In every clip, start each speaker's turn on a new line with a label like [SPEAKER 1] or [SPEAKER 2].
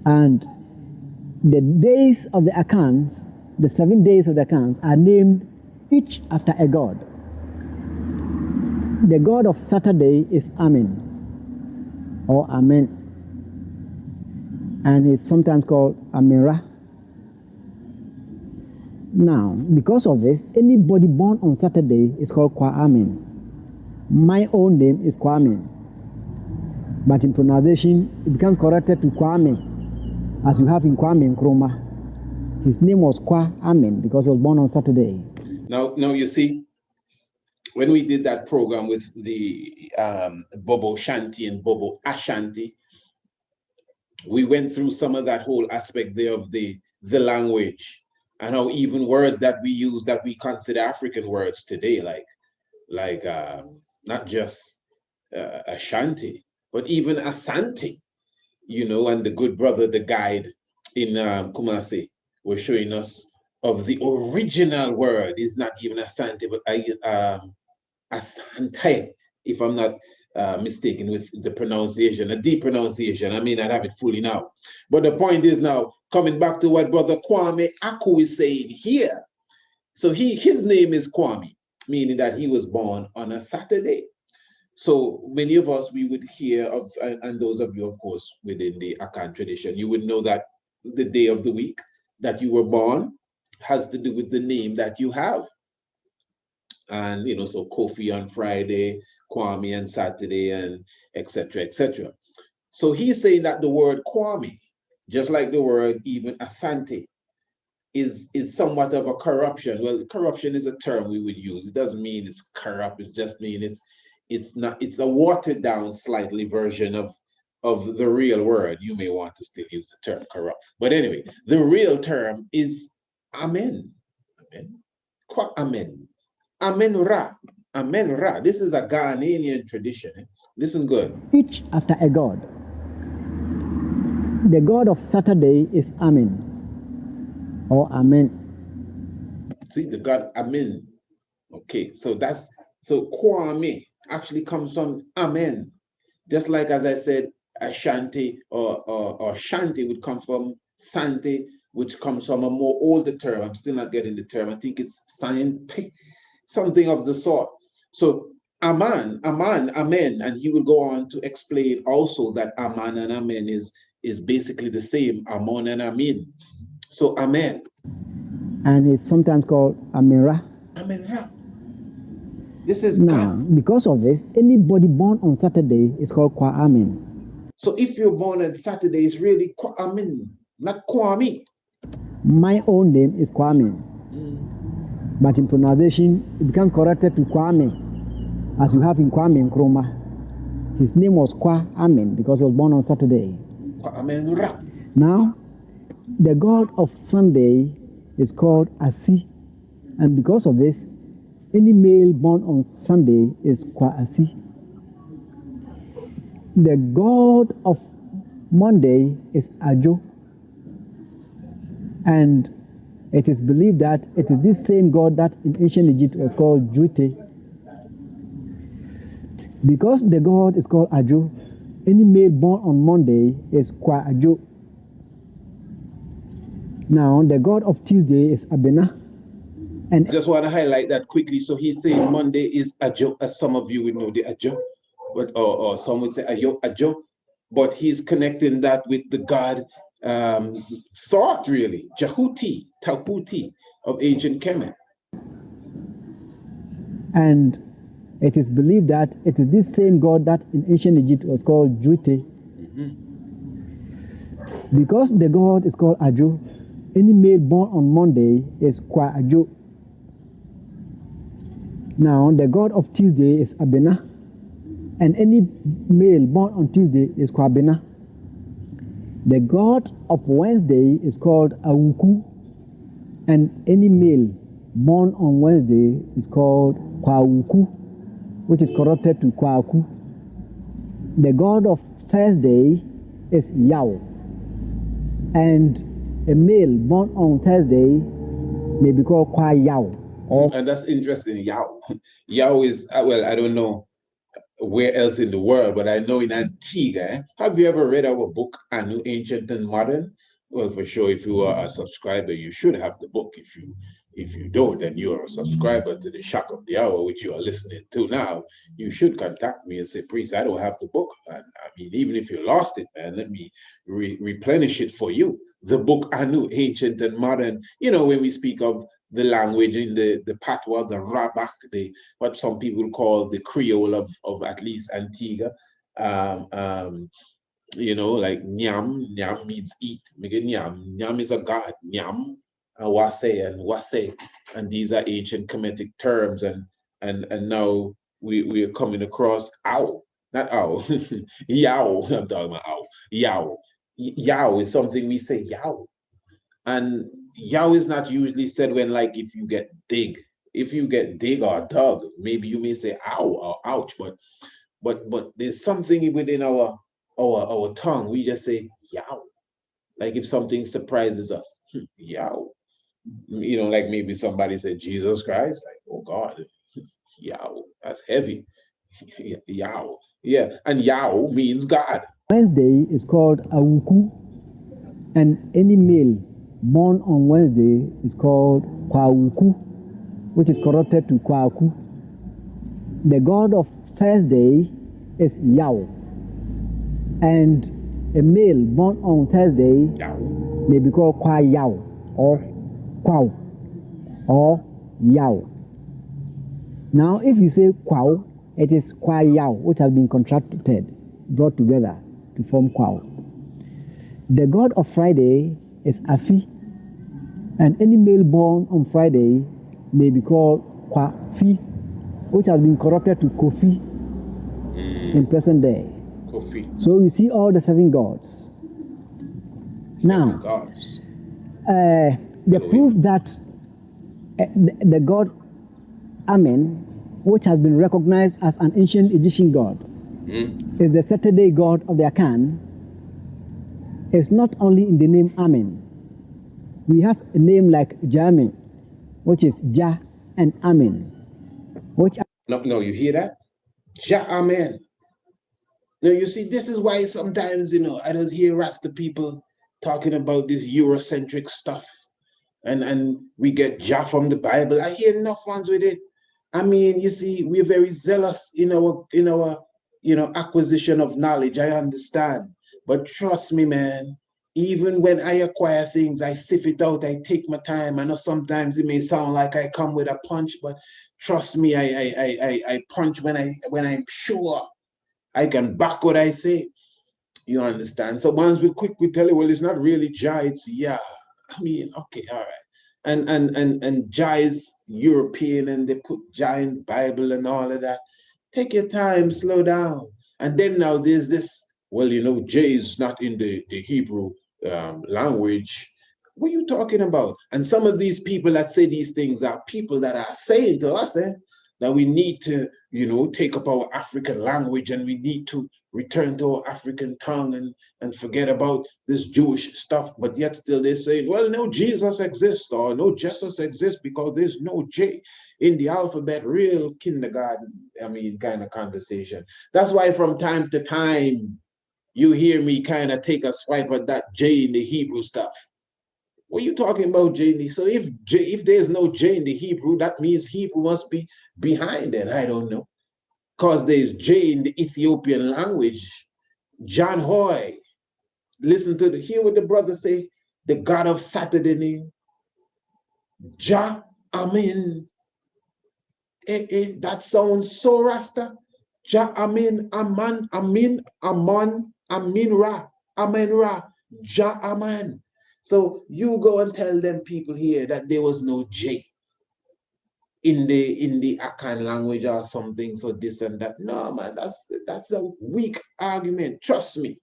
[SPEAKER 1] And the days of the Akans, the 7 days of the Akans, are named each after a god. The god of Saturday is Amen, or Amen, and it's sometimes called Amira. Now, because of this, anybody born on Saturday is called Kwame. My own name is Kwame, but in pronunciation, it becomes corrected to Kwame, as you have in Kwame Nkrumah. His name was Kwame because he was born on Saturday.
[SPEAKER 2] Now you see, when we did that program with the Bobo Shanti and Bobo Ashanti, we went through some of that whole aspect there of the language, and how even words that we use that we consider African words today, like not just Ashanti, but even Asante, you know, and the good brother, the guide in Kumasi, was showing us of the original word is not even Asante, but Asante, if I'm not mistaken with the pronunciation, a deep pronunciation. I may not have it fully now. But the point is now, coming back to what Brother Kwame Aku is saying here. So his name is Kwame, meaning that he was born on a Saturday. So many of us, we would hear of, and those of you, of course, within the Akan tradition, you would know that the day of the week that you were born has to do with the name that you have. And, you know, so Kofi on Friday, Kwame on Saturday, and etc., etc. So he's saying that the word Kwame, just like the word even Asante, is somewhat of a corruption. Well, corruption is a term we would use. It doesn't mean it's corrupt. It just means it's a watered down slightly version of the real word. You may want to still use the term corrupt. But anyway, the real term is Amen. Amen. Amen. Amen Ra. Amen Ra. This is a Ghanaian tradition. Listen good.
[SPEAKER 1] Each after a god. The god of Saturday is Amen, or Amen.
[SPEAKER 2] See, the god Amen. Okay, so Kwame actually comes from Amen. Just like, as I said, Ashanti or Shanti would come from Sante, which comes from a more older term. I'm still not getting the term. I think it's Scienti, something of the sort. So Aman, Amen, and he will go on to explain also that Aman and Amen is basically the same, Amon and Amin. So Amen.
[SPEAKER 1] And it's sometimes called Amira.
[SPEAKER 2] Amira. This is
[SPEAKER 1] now,
[SPEAKER 2] God.
[SPEAKER 1] Because of this, anybody born on Saturday is called Kwame.
[SPEAKER 2] So if you're born on Saturday, it's really Kwame, not Kwame.
[SPEAKER 1] My own name is Kwame. But in pronunciation, it becomes corrected to Kwame, as you have in Kwame Nkrumah. His name was Kwame because he was born on Saturday. Now, the god of Sunday is called Asi, and because of this, any male born on Sunday is Kwasi. The god of Monday is Ajo, and it is believed that it is this same god that in ancient Egypt was called Jute. Because the god is called Ajo, any male born on Monday is Kwa Ajo. Now, the god of Tuesday is Abena.
[SPEAKER 2] And I just want to highlight that quickly. So he's saying Monday is Ajo, as some of you would know the Ajo, but or some would say Ajo, but he's connecting that with the god thought, really, Jahuti, Tahuti of ancient Kemet.
[SPEAKER 1] And it is believed that it is this same god that in ancient Egypt was called Jute. Because the god is called Ajo, any male born on Monday is Kwa Ajo. Now, the god of Tuesday is Abena, and any male born on Tuesday is Kwa Abena. The god of Wednesday is called Awuku, and any male born on Wednesday is called Kwauku, which is corrupted to Kwaku. The god of Thursday is Yao, and a male born on Thursday may be called Kwa Yao.
[SPEAKER 2] And that's interesting, Yao. Yao is, well, I don't know where else in the world, but I know in Antigua. Have you ever read our book, Anu, Ancient and Modern? Well, for sure, if you are a subscriber, you should have the book. If you don't, and you are a subscriber to the Shock of the Hour, which you are listening to now, you should contact me and say, Priest, I don't have the book. And I mean, even if you lost it, man, let me replenish it for you. The book Anu, Ancient and Modern. You know, when we speak of the language in the patois, the rabak, what some people call the Creole of at least Antigua. You know, like nyam, nyam means eat. Nyam, nyam is a god. Nyam, and wase, and these are ancient Kemetic terms, and now we are coming across ow, not ow, yow. I'm talking about ow, yow. Yow is something we say yow, and yow is not usually said when, like, if you get dig. If you get dig or dug, maybe you may say ow or ouch, but there's something within our tongue. We just say yow, like if something surprises us. Yow, you know, like maybe somebody said Jesus Christ, like, oh God, yow, that's heavy. Yow, yeah, and yow means God.
[SPEAKER 1] Wednesday is called Awuku, and any male born on Wednesday is called Kwauku, which is corrupted to Kwaku. The god of Thursday is Yao, and a male born on Thursday may be called Kwa Yao or Kwao or Yao. Now, if you say Kwao, it is Kwa Yao, which has been contracted, brought together to form Kwao. The god of Friday is Afi, and any male born on Friday may be called Kwafi, which has been corrupted to Kofi in present day.
[SPEAKER 2] Kofi.
[SPEAKER 1] So you see all the seven gods.
[SPEAKER 2] Seven gods.
[SPEAKER 1] The proof that the god Amen, which has been recognized as an ancient Egyptian god, is the Saturday God of the Akan, is not only in the name Amen. We have a name like Jamin, which is JAH and Amen. Which
[SPEAKER 2] no, you hear that? JAH, Amen. Now, you see, this is why sometimes, you know, I just hear Rasta people talking about this Eurocentric stuff, and we get JAH from the Bible. I hear enough ones with it. I mean, you see, we're very zealous in our you know, acquisition of knowledge. I understand, but trust me, man. Even when I acquire things, I sift it out. I take my time. I know sometimes it may sound like I come with a punch, but trust me, I punch when I'm sure I can back what I say. You understand? So once we quick, we tell you, well, it's not really JAH, it's yeah. I mean, okay, all right. And JAH is European, and they put JAH in Bible and all of that. Take your time, slow down. And then now there's this, well, you know, J is not in the Hebrew language. What are you talking about? And some of these people that say these things are people that are saying to us that we need to, you know, take up our African language, and we need to return to our African tongue and forget about this Jewish stuff. But yet still they're saying, well, no Jesus exists, or no Jesus exists because there's no J in the alphabet. Real kindergarten, I mean, kind of conversation. That's why from time to time you hear me kind of take a swipe at that J in the Hebrew stuff. What are you talking about, J? So if there's no J in the Hebrew, that means Hebrew must be behind it. I don't know. Because there's J in the Ethiopian language. John Hoy. Listen to hear what the brother say. The God of Saturday name. JAH, Amen. That sounds so Rasta. JAH, Amen, Aman, Amin, Aman, Amin Ra, Amen Ra, JAH, Amen. So you go and tell them people here that there was no J in the Akan language or something, so this and that. No, man, that's a weak argument. Trust me.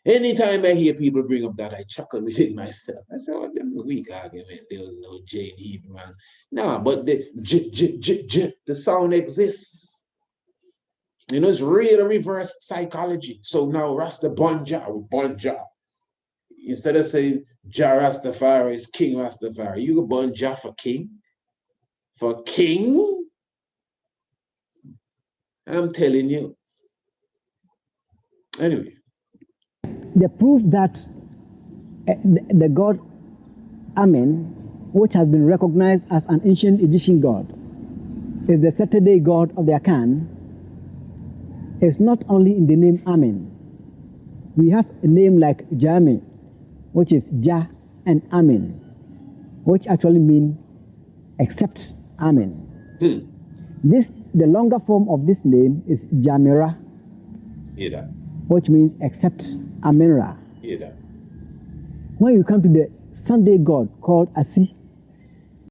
[SPEAKER 2] Anytime I hear people bring up that, I chuckle within myself. I say, oh, them weak argument. There was no J in Hebrew, man. No, but the the sound exists. You know, it's real reverse psychology. So now Rasta Bonja. Instead of saying Jah Rastafari is King Rastafari, you go Bonja for king? For king? I'm telling you. Anyway.
[SPEAKER 1] The proof that the god Amen, which has been recognized as an ancient Egyptian god, is the Saturday god of the Akan, is not only in the name Amen. We have a name like Jame, which is JAH and Amen, which actually mean except Amen. The longer form of this name is Jamira, which means except Amenra. When you come to the Sunday god called Asi,